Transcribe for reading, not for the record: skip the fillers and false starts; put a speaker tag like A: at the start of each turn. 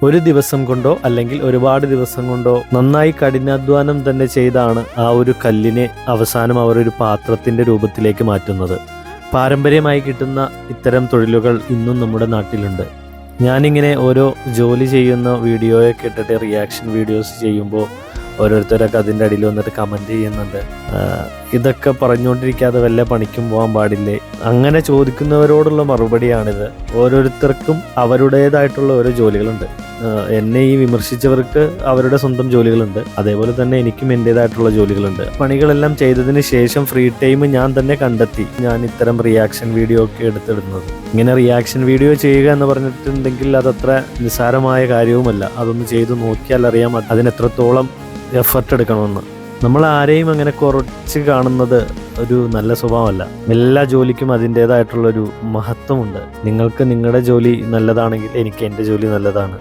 A: ഒരു ദിവസം കൊണ്ടോ അല്ലെങ്കിൽ ഒരുപാട് ദിവസം കൊണ്ടോ നന്നായി കഠിനാധ്വാനം തന്നെ ചെയ്താണ് ആ ഒരു കല്ലിനെ അവസാനം അവർ ഒരു പാത്രത്തിന്റെ രൂപത്തിലേക്ക് മാറ്റുന്നത്. പാരമ്പര്യമായി കിട്ടുന്ന ഇത്തരം തൊഴിലുകൾ ഇന്നും നമ്മുടെ നാട്ടിലുണ്ട്. ഞാനിങ്ങനെ ഓരോ ജോലി ചെയ്യുന്ന വീഡിയോയൊക്കെ ഇട്ടിട്ട് റിയാക്ഷൻ വീഡിയോസ് ചെയ്യുമ്പോൾ ഓരോരുത്തരൊക്കെ അതിൻ്റെ അടിയിൽ വന്നിട്ട് കമൻറ്റ് ചെയ്യുന്നുണ്ട്, ഇതൊക്കെ പറഞ്ഞുകൊണ്ടിരിക്കാതെ വല്ല പണിക്കും പോകാൻ പാടില്ലേ? അങ്ങനെ ചോദിക്കുന്നവരോടുള്ള മറുപടിയാണിത്. ഓരോരുത്തർക്കും അവരുടേതായിട്ടുള്ള ഓരോ ജോലികളുണ്ട്. എന്നെ ഈ വിമർശിച്ചവർക്ക് അവരുടെ സ്വന്തം ജോലികളുണ്ട്, അതേപോലെ തന്നെ എനിക്കും എൻ്റേതായിട്ടുള്ള ജോലികളുണ്ട്. പണികളെല്ലാം ചെയ്തതിന് ശേഷം ഫ്രീ ടൈം ഞാൻ തന്നെ കണ്ടെത്തി ഞാൻ ഇത്തരം റിയാക്ഷൻ വീഡിയോ ഒക്കെ എടുത്തിടുന്നത്. ഇങ്ങനെ റിയാക്ഷൻ വീഡിയോ ചെയ്യുക എന്ന് പറഞ്ഞിട്ടുണ്ടെങ്കിൽ അതത്ര നിസ്സാരമായ കാര്യവുമല്ല. അതൊന്ന് ചെയ്ത് നോക്കിയാൽ അറിയാം അതിനെത്രത്തോളം എഫർട്ട് എടുക്കണമെന്ന്. നമ്മൾ ആരെയും അങ്ങനെ കുറച്ച് കാണുന്നത് ഒരു നല്ല സ്വഭാവമല്ല. എല്ലാ ജോലിക്കും അതിൻ്റേതായിട്ടുള്ളൊരു മഹത്വമുണ്ട്. നിങ്ങൾക്ക് നിങ്ങളുടെ ജോലി നല്ലതാണെങ്കിൽ എനിക്ക് എൻ്റെ ജോലി നല്ലതാണ്.